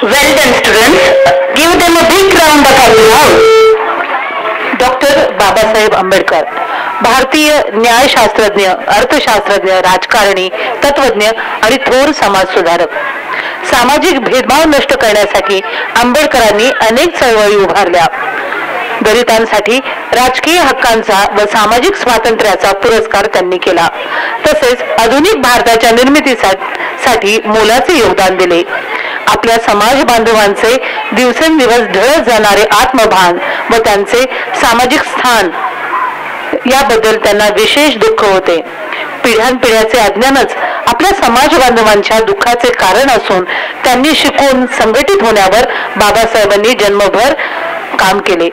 Well done, students. Give them a big round of applause. Doctor Babasaheb Ambedkar भारतीय न्यायशास्त्रज्ञ, अर्थशास्त्रज्ञ, राजकारणी, तत्वज्ञ आणि थोर समाज सुधारक. सामाजिक भेदभाव नष्ट करण्यासाठी आंबेडकरांनी अनेक चळवळी उभारल्या. दलितांसाठी राजकीय हक्कांचा व सामाजिक स्वातंत्र्याचा पुरस्कार त्यांनी केला. तसेच आधुनिक भारताच्या निर्मितीसाठी मोलाचे योगदान दिले. आपल्या समाज बांधवांचे दिवसेंदिवस ढळत जाणारे आत्मभान व त्यांचे सामाजिक स्थान याबद्दल त्यांना विशेष दुःख होते. पिढ्यानपिढ्याचे अज्ञानच आपल्या समाज बांधवांच्या दुःखाचे कारण असून त्यांनी शिकून संघटित होण्यावर बाबासाहेबांनी जन्मभर काम केले.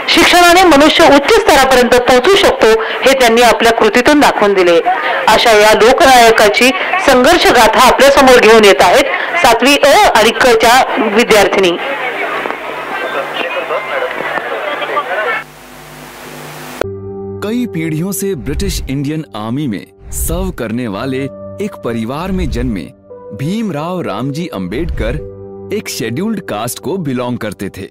शिक्षणाने मनुष्य उच्च स्तरापर्यंत पोहोचू शकतो हे त्यांनी आपल्या कृतीतून दाखवून दिले. अशा या लोकनायकाची संघर्ष गाथा आपल्या समोर घेऊन येत आहेत 7वी अ आणि क च्या विद्यार्थिनी. कई पीढ़ियों से ब्रिटिश इंडियन आर्मी में सर्व करने वाले एक परिवार में जन्मे भीमराव रामजी अंबेडकर एक शेड्यूल्ड कास्ट को बिलोंग करते थे.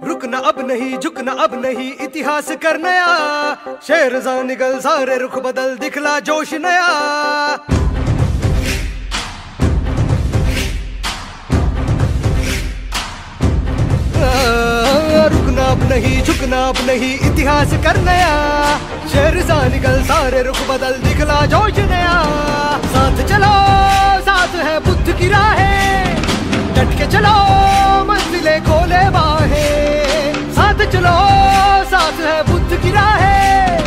रुकना अब नहीं, झुकना अब नहीं, इतिहास कर नया. शेर जा निकल, सारे रुख बदल, दिखला जोश नया. रुकना अब नहीं, झुकना अब नहीं, इतिहास कर नया. शेर जा निकल, सारे रुख बदल, दिखला जोश नया. साथ चलो, साथ है बुद्ध की राहें, डट के चलो, मंजिलें खोले बाहें. साथ चलो, साथ है बुद्ध की राहें,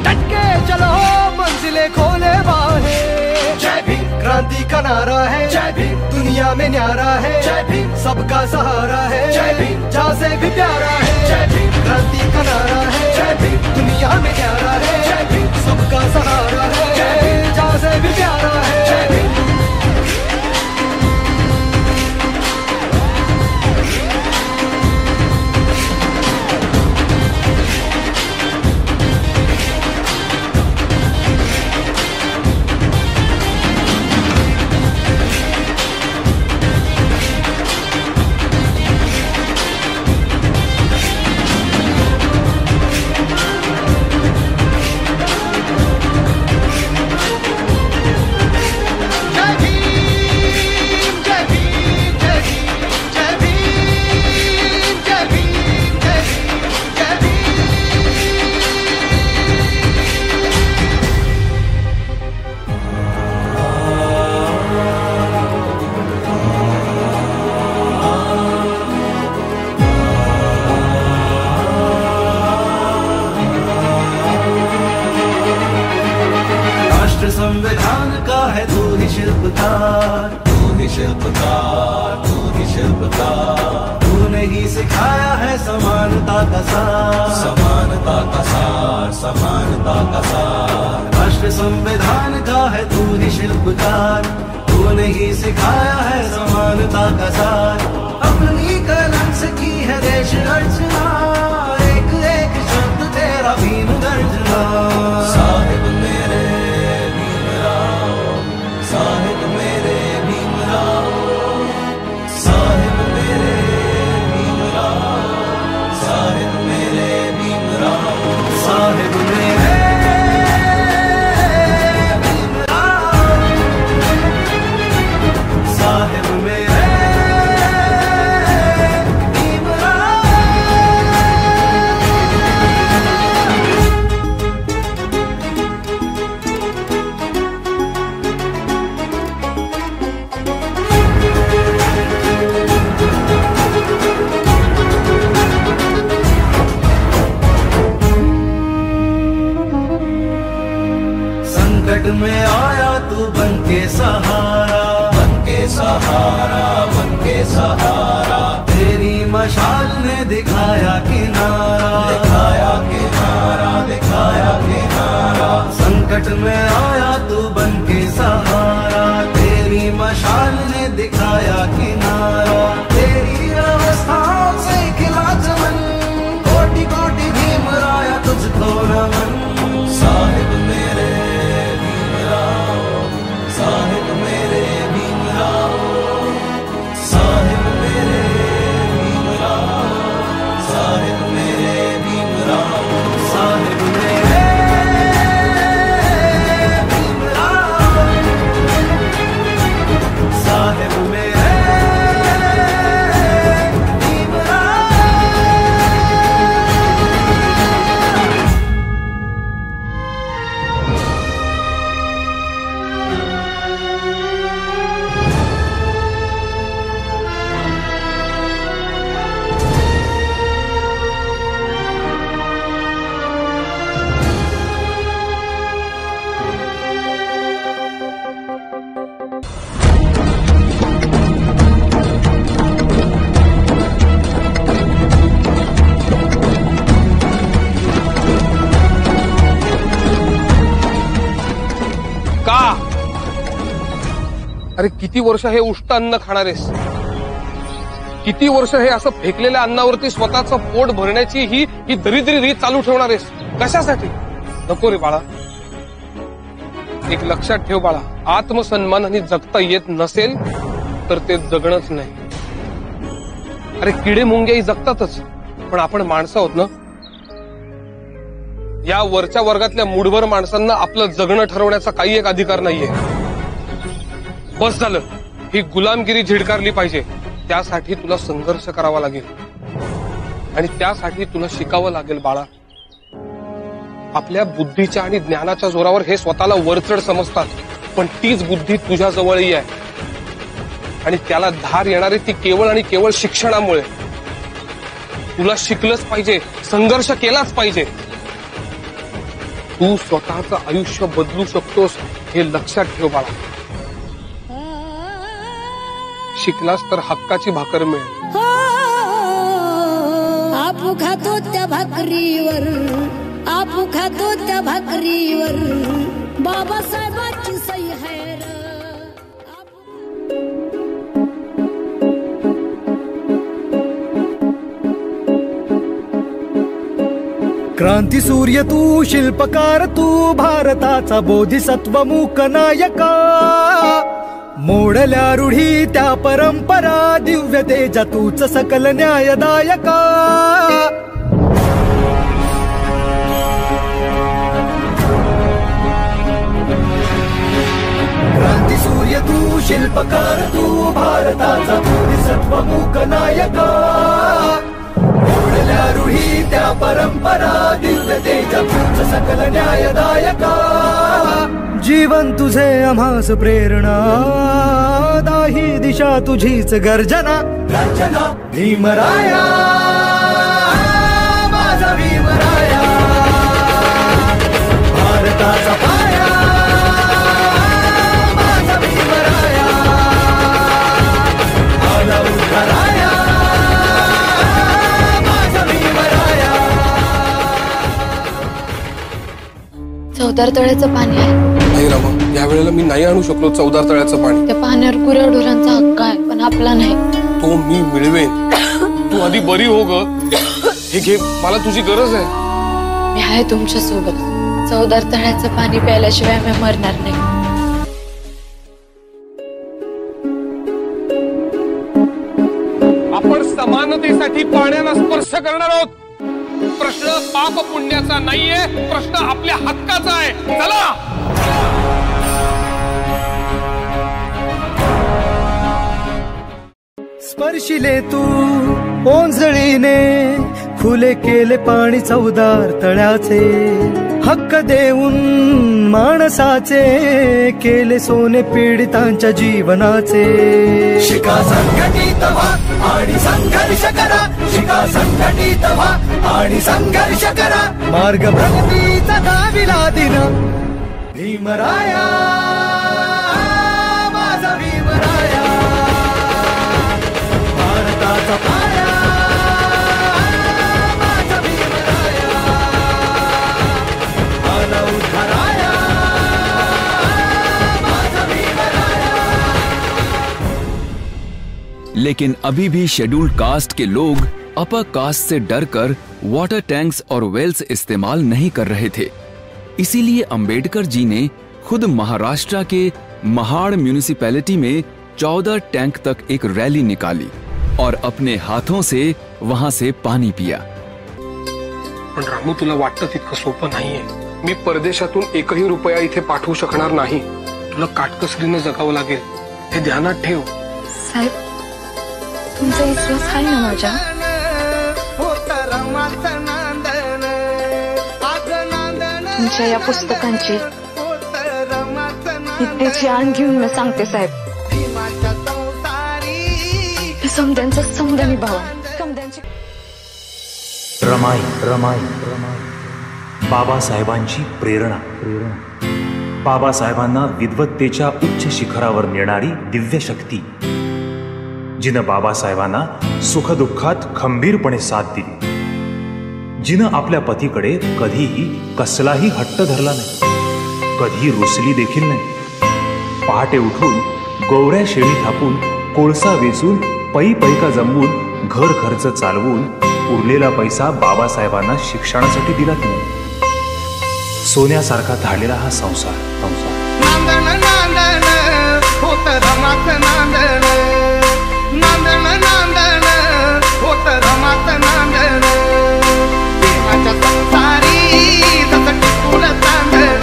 डट के चलो, मंजिलें खोले बाहें. जय भीम क्रांति का नारा है, जय भीम दुनिया में न्यारा है, जय भीम सबका सहारा है, जय भीम जहाँ से भी प्यारा है. जय भीम क्रांति का नारा है, जय भीम दुनिया में न्यारा है, जय भीम सबका सहारा है, जय भीम जहाँ से भी प्यारा है. जय भीम. संविधान का है तू ही शिल्पकार, तू ही शिल्पकार, तू ही शिल्पकार. तूने ही सिखाया है समानता का सार, समानता का सार, समानता का सार. राष्ट्र संविधान का है तू ही शिल्पकार, तूने ही सिखाया है समानता का सार. अपनी कलम से की है देश अर्चना, एक एक शब्द तेरा भीम गर्जना. साहिब मेरे साहिब मेरे भीमराव, साहिब मेरे भीमराव, साहिब मेरे भीमराव, साहिब मेरे भीमराव, साहिब मेरे में आया तू बन के सहारा, बन के सहारा, बन के सहारा. तेरी मशाल ने दिखाया किनारा, दिखाया किनारा, दिखाया किनारा. संकट में आया तू बन के सहारा, तेरी मशाल ने दिखाया किनारा. तेरी अवस्थाओं से खिला चमन, कोटि कोटि भीम राया तुझको नमन. अरे किती वर्ष हे उष्ट अन्न खाणारेस, किती वर्ष हे असं फेकलेल्या अन्नावरती स्वतःचं पोट भरण्याची ही दरिद्री रीत चालू ठेवणारेस, कशासाठी? नको रे बाळा, एक लक्षात ठेव बाळा, आत्मसन्मानाने जगता येत नसेल तर ते जगणंच नाही. अरे किडे मुंग्याही जगतातच, पण आपण माणसं आहोत ना. या वरच्या वर्गातल्या मूडवर माणसांना आपलं जगणं ठरवण्याचा काही एक अधिकार नाहीये. बस झालं, ही गुलामगिरी झिडकारली पाहिजे. त्यासाठी तुला संघर्ष करावा लागेल आणि त्यासाठी तुला शिकावं लागेल बाळा. आपल्या बुद्धीच्या आणि ज्ञानाच्या जोरावर हे स्वतःला वरचढ समजतात, पण तीच बुद्धी तुझ्या जवळही आहे आणि त्याला धार येणारी ती केवळ आणि केवळ शिक्षणामुळे. तुला शिकलंच पाहिजे, संघर्ष केलाच पाहिजे. तू स्वतःचं आयुष्य बदलू शकतोस हे लक्षात ठेव बाळा. शिकलास तर हक्काची भाकर मिळेल. आपू खातो त्या भाकरीवर, आपू खातो त्या भाकरीवर, बाबासाहेबांची सही है. क्रांती सूर्य तू, शिल्पकार तू, भारताचा बोधिसत्व मूक नायका. मोडल्या रूढी त्या परंपरा, दिव्य तेजा तूच सकल न्यायदायका. क्रांती सूर्य तू, शिल्पकार तू, भारताचा बोधिसत्व मूक नायका. मोडल्या रूढी त्या परंपरा, दिव्य तेजा तूच सकल न्यायदायका. जीवन तुझे आम्हास प्रेरणा, दाही दिशा तुझीच गर्जना. गर्जना भीमराया, माझा भीमराया, भारताचा पाया, माझा भीमराया, आला उद्धाराया, माझा भीमराया. चौदार तळ्याचं पाणी आहे. नाही रामा, या वेळेला मी नाही आणू शकलो चौदार तळ्याचं पाणी. त्या पाण्यावर गुराढोरांचा हक्क आहे, पण आपला नाही. तो मी मिळवेन, तू आधी बरी हो ग. हे घे, मला तुझी गरज आहे. मी आहे तुमच्या सोबत. चौदार तळ्याचं पाणी प्यायल्याशिवाय मी मरणार नाही. आपण समानतेसाठी पाण्याला स्पर्श करणार आहोत. प्रश्न पाप पुण्याचा नाहीये, प्रश्न आपल्या हक्काचा आहे. चला. स्पर्शिले तू ओंजळीने, खुले केले पाणी चौदार तळ्याचे. हक्क देऊन माणसाचे, केले सोने पीडितांच्या जीवनाचे. शिका संघटित व्हा आणि संघर्ष करा, शिका संघटित व्हा आणि संघर्ष करा. मार्ग प्रगतीचा दाविला दिन, भीमराया, माझा भीमराया, भारताचा पाया, माझा भीमराया, आला उद्धाराया, माझा भीमराया. लेकिन अभी भी शेड्यूल्ड कास्ट के लोग अपर कास्ट से डरकर वाटर टैंक्स और वेल्स इस्तेमाल नहीं कर रहे थे. इसीलिए अंबेडकर जी ने खुद महाराष्ट्र के महाड़ म्यूनिसिपैलिटी में 14 टैंक तक एक रैली निकाली और अपने हाथों से वहां से पानी पिया. पण रामू, तुला वाटतं तितकं सोपं नाहीये. मी परदेशातून एकही रुपया इथे पाठवू शकणार नाही. तुला काटकसरीने जगावं लागेल, हे ध्यानात ठेव. साहेब, तुमचा विश्वास आहे ना माझ्या? तुमच्या या पुस्तकांची विद्येची आण घेऊन मी सांगते साहेब, समद्यांचा समद्यानी भाव, समद्यांची. रमाई रमाई बाबासाहेबांची प्रेरणा. बाबासाहेबांना विद्वत्तेच्या उच्च शिखरावर नेणारी दिव्य शक्ती, जिनं बाबासाहेबांना सुखदुःखात खंबीरपणे साथ दिली. जिनं आपल्या पतीकडे कधीही कसलाही हट्ट धरला नाही, कधी रुसली देखील नाही. पहाटे उठून गोवऱ्या शेळी थापून, कोळसा वेचून, पै पैका जमवून, घर खर्च चालवून उरलेला पैसा बाबासाहेबांना शिक्षणासाठी दिला तिने. सोन्यासारखा धाडलेला हा संसार. नांदण नांदण होत रमात नांदण, नांदण नांदण होत रमात नांदण, देवाच्या संसारी जसं टिकून तांदण,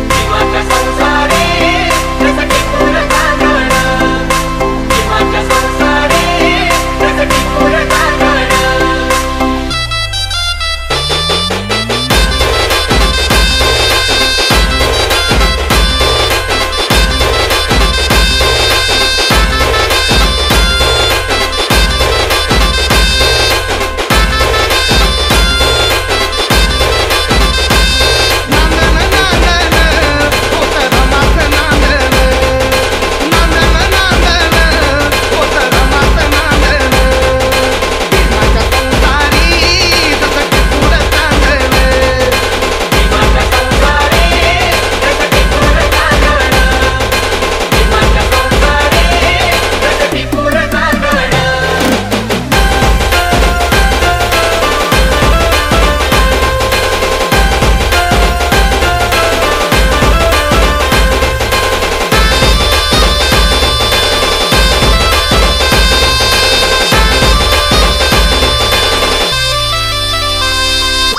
देवाच्या संसारी जसं टिकून तांदण, देवाच्या संसारी जसं टिकून तांदण.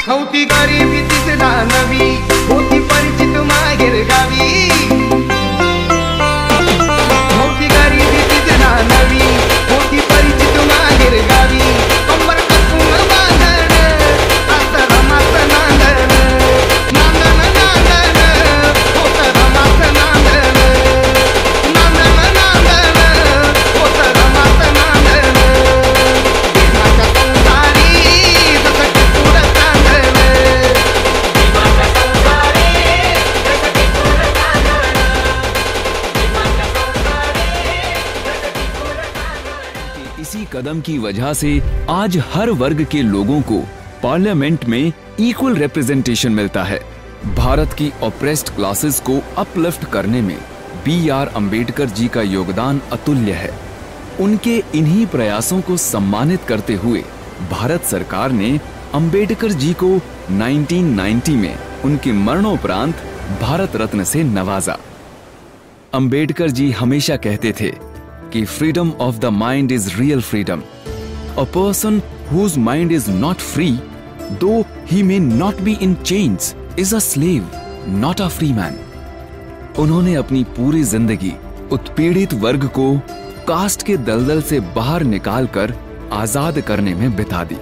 होती गरीबी तिसरा नवी, होती परिचित माहेर गावी, होती गरीबी तिसरा नवी, होती परिचित माहेर गावी, कंबर कसून बांधण असं रमात नांदण, नांदण नांदण होत रमात नांदण, नांदण नांदण होत रमात नांदण, देवाच्या संसारी जसं टिकून तांदण, देवाच्या संसारी जसं टिकून तांदण, देवाच्या संसारी जसं टिकून तांदण. इसी कदम की वजह से आज हर वर्ग के लोगों को पार्लियामेंट में इक्वल रिप्रेजेंटेशन मिलता है. भारत की ऑप्रेस्ड क्लासेस को अपलिफ्ट करने में B.R. अम्बेडकर जी का योगदान अतुल्य है. उनके इन्हीं प्रयासों को सम्मानित करते हुए भारत सरकार ने अम्बेडकर जी को 1990 में उनके मरणोपरांत भारत रत्न से नवाजा. अम्बेडकर जी हमेशा कहते थे कि freedom of the mind is real freedom. A person whose mind is not free, though he may not be in chains, is a slave, not a free man. उन्होंने अपनी पूरी जिंदगी उत्पीड़ित वर्ग को कास्ट के दलदल से बाहर निकालकर आजाद करने में बिता दी.